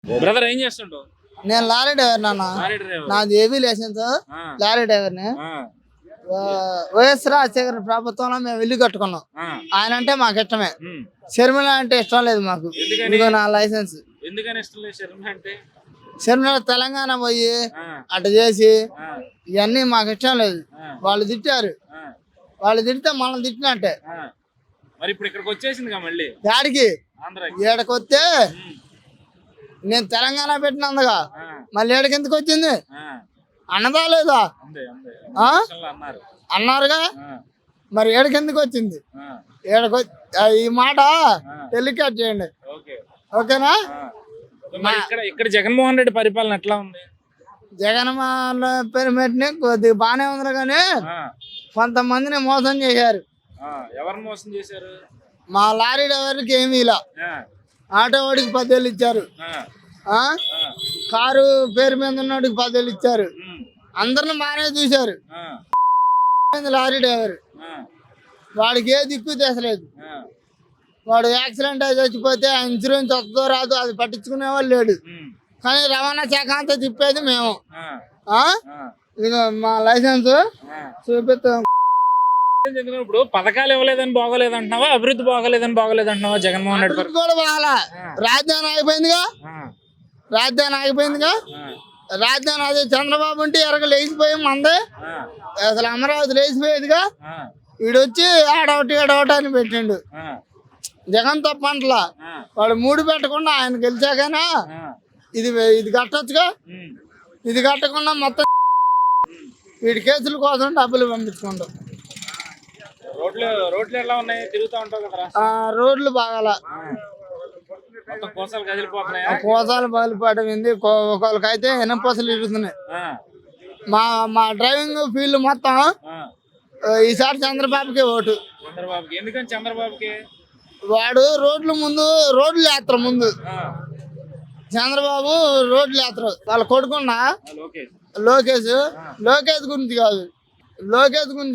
Brother ఏం చేస్తుంటావు? నేను లారీ డ్రైవర్ నాన్న. Lorry driver. నాది ఏబీ లైసెన్స్. ఆ, లారీ డ్రైవర్ని. ఆ, వైఎస్ రాజశేఖర ప్రభుత్వంలో మేము ఇల్లు కట్టుకున్నాం. ఆ, ఆయన అంటే మాకు ఇష్టమే. ఉమ్. షర్మిల అంటే ఇష్టం లేదు మాకు. ఎందుకని? ఇదిగో నా లైసెన్స్. ఎందుకని ఇష్టం లేదు శర్మ అంటే? షర్మిల తెలంగాణ పోయి ఆ, అట్ట చేసి ఆ, ఇవన్నీ మాకు ఇష్టం లేదు. ఆ, వాళ్ళు తిట్టారు. ఆ, వాళ్ళు తిడితే మనం తిట్టినట్టే. ఆ. మరి ఇప్పుడు ఇక్కడికి వచ్చేసిందిగా మళ్ళీ దాడికి ఆంధ్రాకి. ఏడకి వస్తే ఉమ్, నేను తెలంగాణ పెట్టినందుగా ఆ, మళ్ళీ ఏడకి ఎందుకు వచ్చింది? ఆ. అన్నదా లేదా అంతే అంతే ఆ? ఎలక్షన్లో అన్నారు. అన్నారుగా. ఆ, మరి ఏడకి ఎందుకు వచ్చింది? ఆ, ఈ మాట టెలికాస్ట్ చేయండి. ఓకే. ఓకేనా? ఆ. మరి ఇక్కడ జగన్మోహన్ రెడ్డి పరిపాలన ఎట్లా ఉంది? జగన్మోహన్ పేరు పెట్టిన కొద్దిగా బాగానే ఉంది కానీ ఆ, కొంతమందిని మోసం చేశారు. ఆ. ఎవరిని మోసం చేశారు? మా లారీ డ్రైవర్కి ఏమీ ఇలా, ఆ, ఆటో వాడికి 10,000 ఇచ్చారు. ఆ, ఆ? ఆ. కారు పేరు మీద ఉన్నవాడికి 10,000 ఇచ్చారు. ఉమ్, అందరిని బాగానే చూశారు. ఆ, లారీ డ్రైవర్ ఆ, వాడికి ఏ దిక్కు తెసలేదు. ఆ. వాడు యాక్సిడెంట్ అయి చచ్చిపోతే ఆ ఇన్సూరెన్స్ వస్తుందో రాదో అది పట్టించుకునే వాళ్ళు లేడు. ఉమ్, కానీ రవాణా శాఖ అంతా తిప్పేది మేము. ఆ, ఆ? ఆ, ఇదిగో మా లైసెన్స్ ఆ. చూపిస్తాం. ఇప్పుడు పథకాలు ఇవ్వలేదని బాగోలేదు అంటున్నావా, అభివృద్ధి బాగోలేదు అంటున్నావా జగన్మోహన్ రెడ్డి అభివృద్ధి కూడా బాగాలా. రాజధాని ఆగిపోయిందిగా. ఆ, రాజధాని ఆగిపోయిందిగా. ఆ, రాజధాని అదే చంద్రబాబు ఉంటే ఎరగ లేచిపోయి మందే ఆ, అసలు అమరావతి లేచిపోయేదిగా. ఆ, వీడొచ్చి ఆడవటి అని పెట్టిండు. ఆ, జగన్ తప్పంటలా. ఆ, వాడు 3 పెట్టకుండా ఆయన గెలిచాకైనా ఆ. ఇది ఇది కట్టొచ్చుగా. ఉమ్, ఇది కట్టకుండా మొత్తం వీడి కేసుల కోసం డబ్బులు పంపించుకుంటాం. రోడ్లు ఎలా ఉన్నాయి? తిరుగుతూ ఉంటావు కదరా. రోడ్లు బాగాల. ఆ. మొత్తం కోసాలు కదిలిపోతున్నాయా? కోసాలు బయలుపడింది. ఒకరికైతే ఎనపసలు ఇరుగుతున్నాయి. ఆ, మా మా డ్రైవింగ్ ఫీల్డ్ మొత్తం ఆ. ఈసారి చంద్రబాబుకే ఓటు. చంద్రబాబుకి ఎందుకని? చంద్రబాబుకి వాడు రోడ్లు యాత్ర ముందు ఆ, చంద్రబాబు రోడ్లు యాత్ర. వాళ్ళ కొడుకున్నా లోకేష్. లోకేష్ గురించి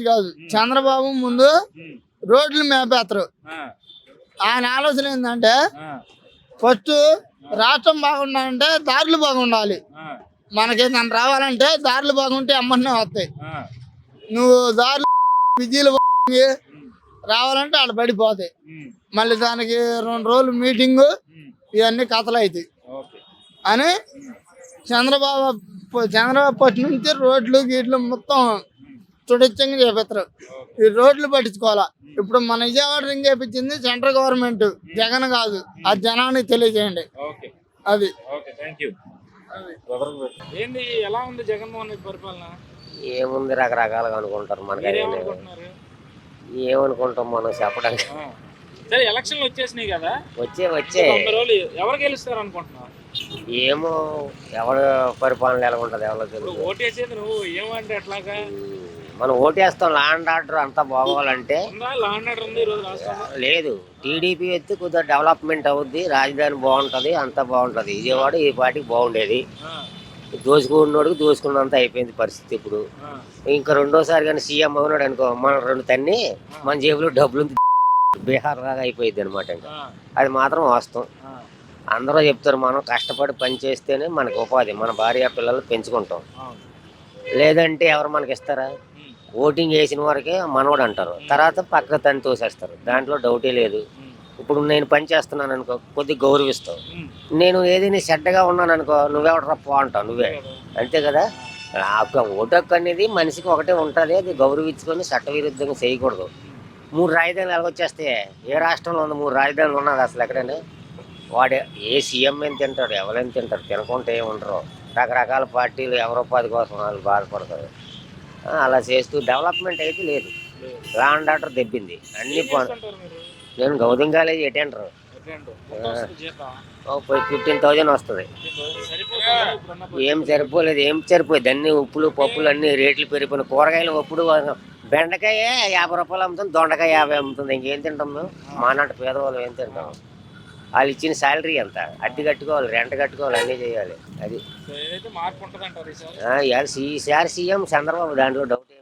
కాదు చంద్రబాబు ముందు ఉమ్, రోడ్లు మేపేస్తారు. ఆ, ఆయన ఆలోచన ఏంటంటే ఆ, ఫస్ట్ రాష్ట్రం బాగుండాలంటే దారులు బాగుండాలి. ఆ, మనకి నన్ను రావాలంటే దారులు బాగుంటే అమ్మనే వస్తాయి. ఆ. నువ్వు దారులు విజీలు ఉమ్, రావాలంటే ఆడ పడిపోతాయి. ఉమ్, మళ్ళీ దానికి 2 రోజులు మీటింగు ఉమ్. ఇవన్నీ కథలు అవుతాయి ఓకే. అని చంద్రబాబు ఫస్ట్ నుంచి రోడ్లు గీట్లు మొత్తం చుడిచ్చంగా చేపిస్తారు. ఈ రోడ్లు పట్టించుకోవాలా. ఇప్పుడు మన విజయవాడ రింగ్ వేయించింది సెంట్రల్ గవర్నమెంట్, జగన్ కాదు. ఆ జనానికి తెలియజేయండి. ఓకే. అది. Okay, thank you. ఏంది ఎలా ఉంది జగన్మోహన్ రెడ్డి పరిపాలన? ఏముంది రకరకాలుగా అనుకుంటారు. మనకి మీరేమనుకుంటున్నారు? ఏమనుకుంటాం మనం చెప్పడానికి. ఆ. సరే, ఎలక్షన్లు వచ్చేసినాయి కదా. వచ్చే 90 రోజులు ఎవరు గెలుస్తారు అనుకుంటున్నావు? ఏమో ఎవరు పరిపాలన ఎలా ఉంటుంది ఎవరో ఇప్పుడు తెలుసు. ఓటేసేది నువ్వు ఏమంటే ఎట్లాగా? మనం ఓటేస్తాం. లా అండ్ ఆర్డర్ అంతా బాగోవాలంటే ఉందా? లా అండ్ ఆర్డర్ ఉంది ఈ రోజు రాష్ట్రంలో? లేదు. టీడీపీ ఎత్తి కొద్దిగా డెవలప్మెంట్ అవుద్ది, రాజధాని బాగుంటుంది, అంతా బాగుంటుంది. విజయవాడ ఈ పాటికి బాగుండేది. ఆ, దోచుకున్నోడికి దోచుకున్నంత అయిపోయింది పరిస్థితి. ఇప్పుడు ఆ, ఇంకా రెండోసారి కానీ సీఎం అవునాడు అనుకో, మనం 2 తన్ని మన జేబులో డబ్బులు బీహార్ లాగా అయిపోయింది అనమాట. ఇంకా ఆ, అది మాత్రం వాస్తవం. ఆ, అందరూ చెప్తారు మనం కష్టపడి పని చేస్తేనే మనకు ఉపాధి, మన భార్య పిల్లలు పెంచుకుంటాం. అవును. లేదంటే ఎవరు మనకి ఇస్తారా? ఉమ్, ఓటింగ్ వేసిన వరకే మనోడు అంటారు, తర్వాత పక్క తని తోసేస్తారు. దాంట్లో డౌటే లేదు. ఉమ్, ఇప్పుడు నేను పని చేస్తున్నాను అనుకో, కొద్దిగా గౌరవిస్తావు. ఉమ్. నేను ఏదైనా చెడ్డగా ఉన్నాను అనుకో, నువ్వెవడరా పో అంటావు నువ్వే. అంతే కదా. ఓటు హక్కు అనేది మనిషికి ఒకటే ఉంటుంది. అది గౌరవించుకొని చట్టవిరుద్ధంగా చేయకూడదు. 3 రాజధానులు ఎలాగొచ్చేస్తే? ఏ రాష్ట్రంలో ఉంది 3 రాజధానులు ఉన్నది అసలు ఎక్కడైనా? వాడే ఏ సీఎం ఏం తింటాడు, ఎవరైనా తింటారు, తినకుంటే ఏమి ఉండరు. రకరకాల పార్టీలు ఎవరో 10 కోసం వాళ్ళు బాధపడతారు. అలా చేస్తూ డెవలప్మెంట్ అయితే లేదు. లా అండ్ ఆర్డర్ దెబ్బింది అన్ని. ఏం చేస్తుంటారు మీరు? నేను గౌతమ్ కాలేజ్ అటెండర్. అటెండర్. ఎంత వస్తుంది జీతం? 15,000 వస్తుంది. సరిపోతుందా ఇప్పుడున్న ఏం సరిపోలేదు. అన్ని ఉప్పులు పప్పులు అన్ని రేట్లు పెరిగిపోయినాయి. కూరగాయలు ఇప్పుడు బెండకాయ 50 రూపాయలు అమ్ముతుంది, దొండకాయ 50 అమ్ముతుంది. ఇంకేం తింటాం మేము? మానాటి పేదవాళ్ళు ఏం తింటాం? వాళ్ళు ఇచ్చిన శాలరీ ఎంత? అద్దె కట్టుకోవాలి, రెంట్ కట్టుకోవాలి, అన్నీ చేయాలి. అది సో ఏదైతే మార్పు ఉంటుంది అంటారు ఈసారి? ఈసారి సీఎం చంద్రబాబు, దాంట్లో డౌట్.